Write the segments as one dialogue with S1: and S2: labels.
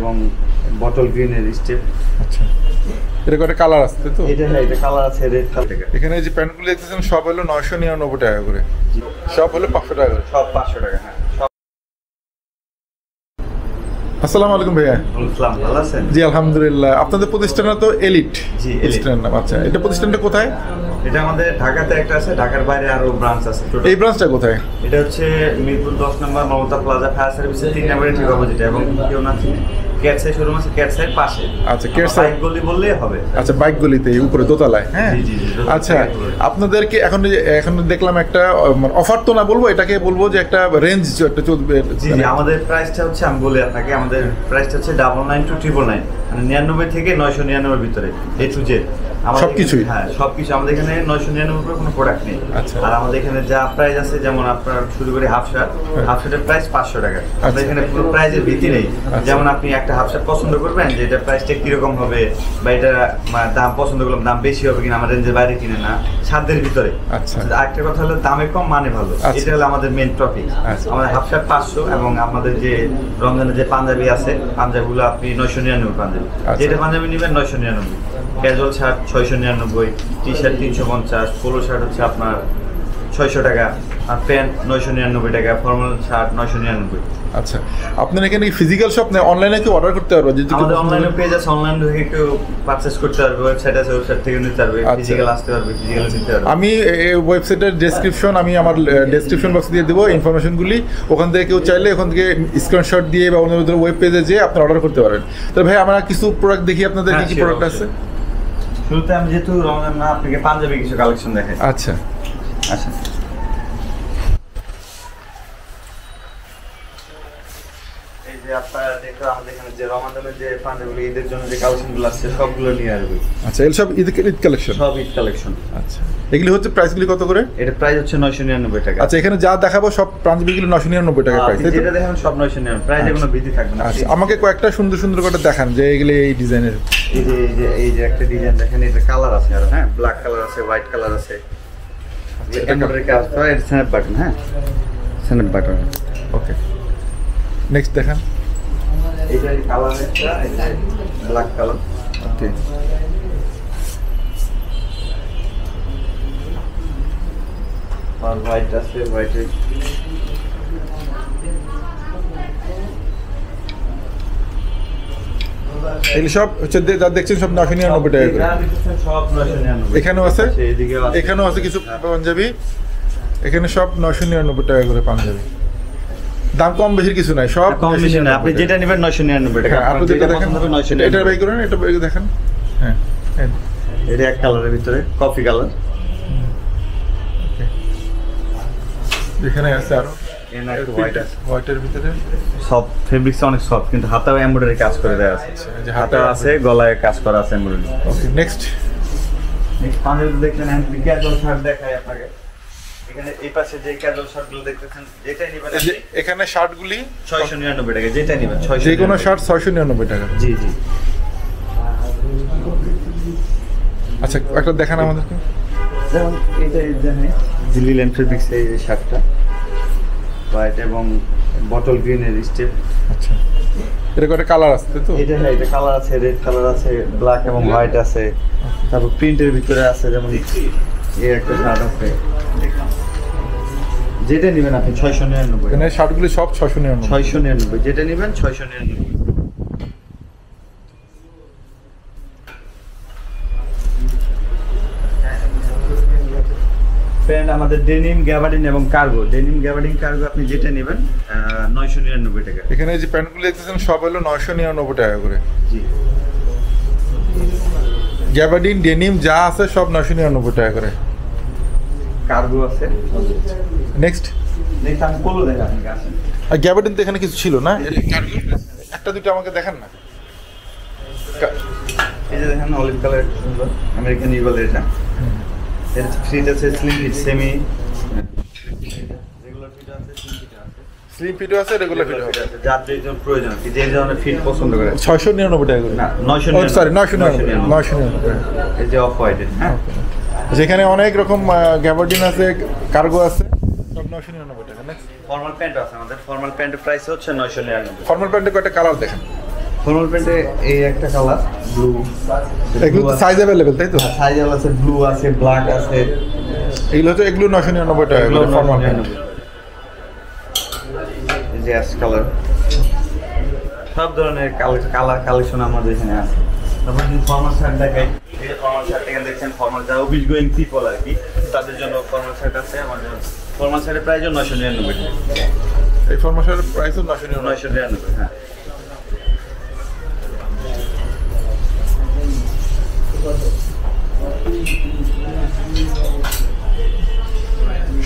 S1: এবং বটল গ্রিনের স্টেপ।
S2: আচ্ছা, এটা একটা কালার আছে তো?
S1: এটা কালার আছে রেড কালার।
S2: এখানে যে প্যান্টগুলো দেখতেছেন সব হলো 999 টাকা করে, সব হলো 500 টাকা করে,
S1: সব 500 টাকা। হ্যাঁ।
S2: আসসালামু আলাইকুম ভাইয়া।
S1: আসসালাম, ভালো আছেন?
S2: জি আলহামদুলিল্লাহ। আপনাদের প্রতিষ্ঠানটা তো এলিট।
S1: জি,
S2: প্রতিষ্ঠানের নাম। আচ্ছা, এটা প্রতিষ্ঠানটা কোথায়?
S1: এটা আমাদের ঢাকাতে একটা আছে, ঢাকার বাইরে আরো ব্রাঞ্চ আছে।
S2: এই ব্রাঞ্চটা কোথায়?
S1: এটা হচ্ছে মিরপুর 10 নম্বর মমতা প্লাজা ফায়ার সার্ভিসের 3 নম্বরের ঠিক অপোজিটে, এবং কেউ না চিনে ক্যাট সাইড শোরুম আছে, ক্যাট সাইড পাশে।
S2: আচ্ছা, ক্যাট সাইড
S1: বাইক গলি বললেই হবে।
S2: আচ্ছা, বাইক গলিতে উপরে দোতলায়। হ্যাঁ,
S1: জি,
S2: আচ্ছা। আপনাদেরকে এখন দেখলাম একটা অফার তো না বলবো, এটাকে বলবো যে একটা রেঞ্জ একটা চলবে।
S1: জি, আমাদের প্রাইসটা হচ্ছে, আমি বলি আপনাকে, আমাদের প্রাইসটা হচ্ছে 99 to 999, মানে 99 থেকে 999 এর ভিতরে, এ টু জেড
S2: সবকিছুই।
S1: হ্যাঁ, সবকিছু আমাদের এখানে 999 এর কোনো প্রোডাক্ট নেই।
S2: আচ্ছা।
S1: আর আমাদের এখানে যা প্রাইস আছে, যেমন আপনার শুরু করে হাফ শার্টের প্রাইস 500 টাকা। আমাদের এখানে পুরো প্রাইসের ভীতি নেই। যেমন আপনি একটা হাফ শার্ট পছন্দ করবেন যে এটা প্রাইসটা কিরকম হবে, বা এটা দাম পছন্দ করলাম দাম বেশি হবে কিনা, আমার রেঞ্জের বাইরে কিনে না, সাধ্যের ভিতরে।
S2: আচ্ছা।
S1: আরেকটা কথা হলো দামে কম মানে ভালো, এটা হলো আমাদের মেইন টপিক। আমাদের হাফ শার্ট 500, এবং আমাদের যে রমজানের যে পাঞ্জাবি আছে, পাঞ্জাবিগুলো আপনি 999 পাঞ্জাবি, যেটা পাঞ্জাবি নেবেন 999, casual shirt 699, T shirt 350, polo shirt হচ্ছে আপনার 600 টাকা, আর প্যান্ট 999 টাকা, ফর্মাল শার্ট 999।
S2: আচ্ছা, আপনার এখানে ফিজিক্যাল শপ নেই, অনলাইনে কি অর্ডার করতে পারবো?
S1: আমাদের অনলাইনে পেজ আছে, অনলাইন থেকে কেউ পারচেজ করতে পারবে, ওয়েবসাইট আছে, ওয়েবসাইট থেকে নিতে পারবে, ফিজিক্যাল আসতে পারবে, ফিজিক্যাল নিতে পারবে।
S2: আমি এই ওয়েবসাইটের ডেসক্রিপশন আমি আমার ডেসক্রিপশন বক্সে দিয়ে দেবো ইনফরমেশনগুলি, ওখান থেকে কেউ চাইলে ওখান থেকে স্ক্রিনশট দিয়ে বা অন্যদের ওয়েব পেজে যেয়ে আপনারা অর্ডার করতে পারেন। তো ভাই, আমরা কিছু প্রোডাক্ট দেখি, আপনাদের কি কি প্রোডাক্ট আছে?
S1: শুরুতে আমি যেহেতু রমজান না, আপনাকে পাঞ্জাবি কিছু কালেকশন দেখাই।
S2: আচ্ছা
S1: আচ্ছা, এই যে আপনারা দেখো আমাদের এখানে যে রমজানের যে পাঞ্জাবিগুলো, ঈদের জন্য যে কালেকশনগুলো আছে সবগুলো নিয়ে আসবে।
S2: আচ্ছা, এগুলো সব ঈদ কালেকশন?
S1: সব ঈদ কালেকশন।
S2: আচ্ছা, এগুলি হচ্ছে প্রাইসগুলি কত করে?
S1: এটা প্রাইস হচ্ছে 999 টাকা।
S2: আচ্ছা, এখানে যা দেখাবো সব পাঞ্জাবিগুলো 999 টাকা প্রাইস।
S1: যেটা দেখেন সব 999, প্রাইসে কোনো বৃদ্ধি থাকবে না।
S2: আচ্ছা, আমাকে কয়েকটা সুন্দর সুন্দর করে দেখান যে এগুলি এই ডিজাইনের।
S1: এই যে একটা ডিজাইন দেখেন, এটা কালার আছে আর, হ্যাঁ, ব্ল্যাক কালার আছে, হোয়াইট কালার আছে, এমব্রয়ডারি কাজ করা, এটা স্ন্যাপ বাটন। হ্যাঁ, স্ন্যাপ বাটন।
S2: ওকে, নেক্সট দেখান।
S1: এইটা কালার একটা, এটা ব্ল্যাক কালার।
S2: ওকে,
S1: আর হোয়াইট আছে, হোয়াইটের
S2: এগুলি সব হচ্ছে যা দেখছেন সব 999 টাকা করে।
S1: সব 999।
S2: এখানেও আছে, এখানেও আছে কিছু পাঞ্জাবি, এখানে সব 999 টাকা করে পাঞ্জাবি। দাম কম বেশির কিছু নাই, সব
S1: কম বেশি না। আপনি যেটা নেবেন 999 টাকা।
S2: আপনি যেটা দেখেন
S1: 999।
S2: এটা বাই করেন, এটা বাই দেখেন। হ্যাঁ,
S1: এটা এক কালারের ভিতরে, কফি কালার।
S2: এখানে আছে আরো
S1: হোয়াইট আছে,
S2: হোয়াইটের ভিতরে
S1: সব ফেব্রিক্স অনেক সফট, কিন্তু হাতেও এমব্রয়ডারি কাজ করে দেওয়া আছে।
S2: যে
S1: হাতে আছে, গলায় কাজ করা আছে এমব্রয়ডারি।
S2: ওকে, নেক্সট
S1: পাঞ্জাবি দেখলেন, ক্যাজুয়াল শার্ট দেখাই আপনাকে। এখানে এই পাশে যে ক্যাজুয়াল শার্টগুলো দেখতেছেন, যেটাই নেবেন আপনি,
S2: এখানে শার্টগুলি
S1: 699 টাকা, যেটাই নেবেন 600।
S2: যে কোনো শার্ট 699 টাকা।
S1: জি জি।
S2: আচ্ছা, একটা দেখান আমাদেরকে।
S1: যেমন এটা দেখেন, জিলি ল্যান্ড ফেব্রিক্স এই শার্টটা, হোয়াইট এবং বটল গ্রিনের স্টেপ।
S2: আচ্ছা, এটা একটা কালার আছে তো?
S1: এটা কালার আছে, রেড কালার আছে, ব্ল্যাক এবং হোয়াইট আছে, তারপর প্রিন্টের ভিতরে আছে, যেমন এই একটা শার্ট আছে, যেটা নেবেন আপনি 699।
S2: এখানে শার্টগুলি সব 699।
S1: 699, যেটা নেবেন 699। প্যান্ট আমাদের ডেনিম, গ্যাবার্ডিন এবং কার্গো। ডেনিম, গ্যাবার্ডিন, কার্গো আপনি যেটা নেবেন 999 টাকা।
S2: এখানে যে প্যান্টগুলো দেখতেছেন সব হলো 999 টাকা করে।
S1: জি,
S2: গ্যাবার্ডিন, ডেনিম যা আছে সব 999 টাকা করে।
S1: কার্গো আছে।
S2: নেক্সট
S1: আমি পোলো দেখাই আপনাকে। আছে,
S2: আর গ্যাবার্ডিন তো এখানে কিছু ছিল না, একটা দুটো আমাকে দেখান না।
S1: এই যে দেখেন অলিভ কালার, সুন্দর আমেরিকান ইগল। এটা ফিট আছে, slim fit, semi regular fit আছে,
S2: স্লিম ফিটও আছে, রেগুলার ফিটও আছে,
S1: যার যেজন প্রয়োজন, কি যে ধরনের ফিট পছন্দ করে।
S2: 699 টাকা করে
S1: না, 999,
S2: সরি 999 টাকা।
S1: এই যে অফ হোয়াইট। হ্যাঁ,
S2: যেখানে অনেক রকম গ্যাবার্ডিন আছে, কার্গো আছে, সব 999 টাকা। নেক্সট
S1: ফর্মাল প্যান্ট আছে আমাদের। ফর্মাল প্যান্টের প্রাইস হচ্ছে 999।
S2: ফর্মাল প্যান্টের কয়টা কালার দেখেন।
S1: ফর্মাল প্যান্টে এই একটা কালার ব্লু,
S2: এগুলো তো সাইজ অ্যাভেলেবেল তাই তো?
S1: সাইজ আছে, ব্লু আছে, ব্ল্যাক আছে।
S2: এগুলো 999 টাকা এগুলো ফর্মাল প্যান্ট।
S1: এই যে অ্যাশ কালার, সব ধরনের কালার কালেকশন আমাদের এখানে আছে। তারপর যদি ফর্মাল শার্ট দেখাই, এই যে ফর্মাল শার্ট এখানে দেখছেন, ফর্মাল যারা অফিস গোয়িং পিপল আর কি, তাদের জন্য ফর্মাল শার্ট আছে আমাদের। ফর্মাল শার্টের প্রাইস 999 টাকা।
S2: এই ফর্মাল শার্টের প্রাইস 999।
S1: হ্যাঁ।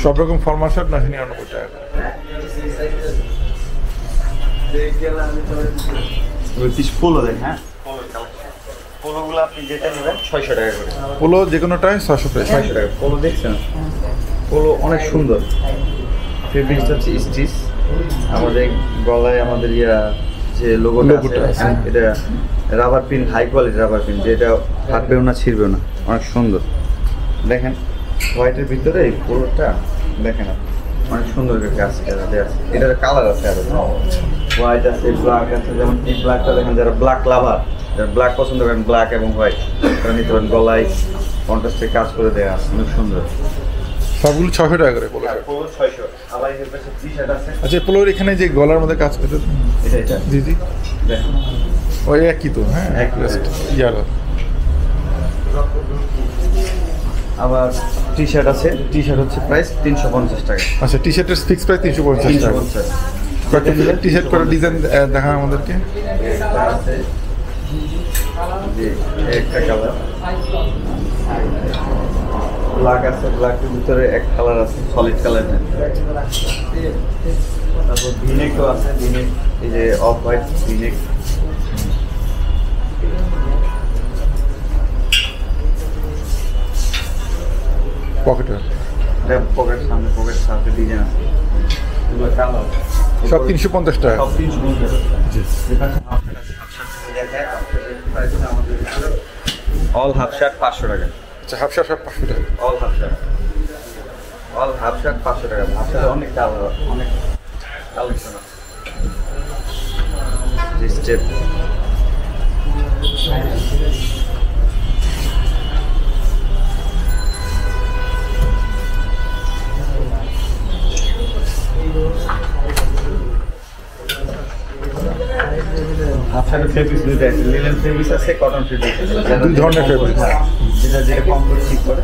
S2: সব রকম ফর্মাল শার্ট 999 টাকা।
S1: পোলো দেন, হ্যাঁ পোলোগুলো আপনি যেটা নেবেন 600 টাকা করে।
S2: পোলো যে কোনোটাই 600 টাকা।
S1: 600 টাকা পোলো দেখছেন, পোলো অনেক সুন্দর। ফেব্রিক্সটা হচ্ছে স্টিচ, আমাদের গলায় আমাদের যে লোগোটা আছে এটা rubber pin, high quality rubber pin, যেটা ফাটবেও না ছিঁড়বেও না, অনেক সুন্দর। দেখেন হোয়াইটের ভিতরে এই পোলোটা দেখেন আপনি, অনেক সুন্দর কাজ করা দেওয়া আছে। এটার কালার আছে আরো, হোয়াইট আছে, ব্ল্যাক আছে। যেমন এই ব্ল্যাকটা দেখেন, যারা ব্ল্যাক লাভার, যারা ব্ল্যাক পছন্দ করেন, ব্ল্যাক এবং হোয়াইট তারা নিতে পারেন। গলায় কন্ট্রাস্টে কাজ করে দেওয়া আছে, অনেক সুন্দর।
S2: সবগুলো 600 টাকা করে পোলো।
S1: পোলো 600। আবার এর পাশে টি-শার্ট আছে।
S2: আচ্ছা, পোলোর এখানে যে গলার মধ্যে কাজ করতে
S1: এটা
S2: জি জি
S1: দেখেন,
S2: ওই একই তো, হ্যাঁ
S1: একই।
S2: ইয়ালো।
S1: আবার টি-শার্ট আছে, টি-শার্ট হচ্ছে প্রাইস 350 টাকা।
S2: আচ্ছা, টি শার্টের ফিক্স প্রাইস 350 টাকা।
S1: 350।
S2: কয়েকটা টি শার্ট করে ডিজাইন দেখা আমাদেরকে।
S1: এটা আছে যে একটা কালার ব্ল্যাক আছে, ব্ল্যাকের ভিতরে এক কালার আছে, সলিড কালার। তারপর ভিনেকও আছে, ভিনেক এই যে অফ হোয়াইট ভিনেক।
S2: পকেটের
S1: পকেট সামনে, পকেট সাথে ডিজাইন আছে, এগুলো কালার
S2: সব 350 টাকা।
S1: সব 350
S2: জি।
S1: অল হাফ শার্ট 500 টাকা।
S2: আচ্ছা, হাফ শার্ট সব 500 টাকা।
S1: All half shirt, all half shirt 500 টাকা। হাফ শার্টে অনেক কালার, অনেক কালেকশন আছে। স্টেপ হাফ শার্টের ফেব্রিক্স দুইটা আছে, লিনেন ফেব্রিক্স আছে, কটন ফেব্রিক্স আছে।
S2: দুই ধরনের ফেব্রিক্স।
S1: হ্যাঁ, যেটা কমফোর্ট ঠিক করে।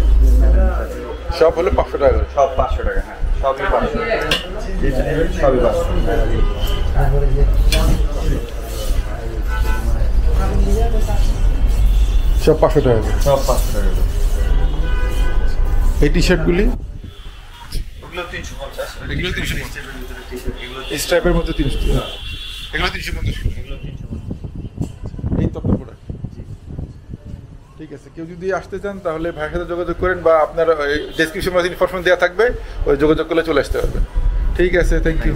S2: সব হলো 500 টাকা করে।
S1: সব 500 টাকা। হ্যাঁ, সবই 500 টাকা। যেটা নেবেন সবই 500 টাকা।
S2: সব 500 টাকা করে।
S1: সব 500 টাকা করে।
S2: এই টি শার্টগুলি
S1: ওগুলো 350।
S2: এগুলো 350।
S1: এগুলো
S2: স্ট্রাইপের মধ্যে 300 টাকা। এগুলো 350 টাকা।
S1: 350।
S2: এই তো আপনার প্রোডাক্ট। ঠিক আছে, কেউ যদি আসতে চান তাহলে ভাইয়ের সাথে যোগাযোগ করেন, বা আপনার ডেসক্রিপশন বক্সে ইনফরমেশন দেওয়া থাকবে, ওই যোগাযোগ করলে চলে আসতে পারবেন। ঠিক আছে, থ্যাংক ইউ।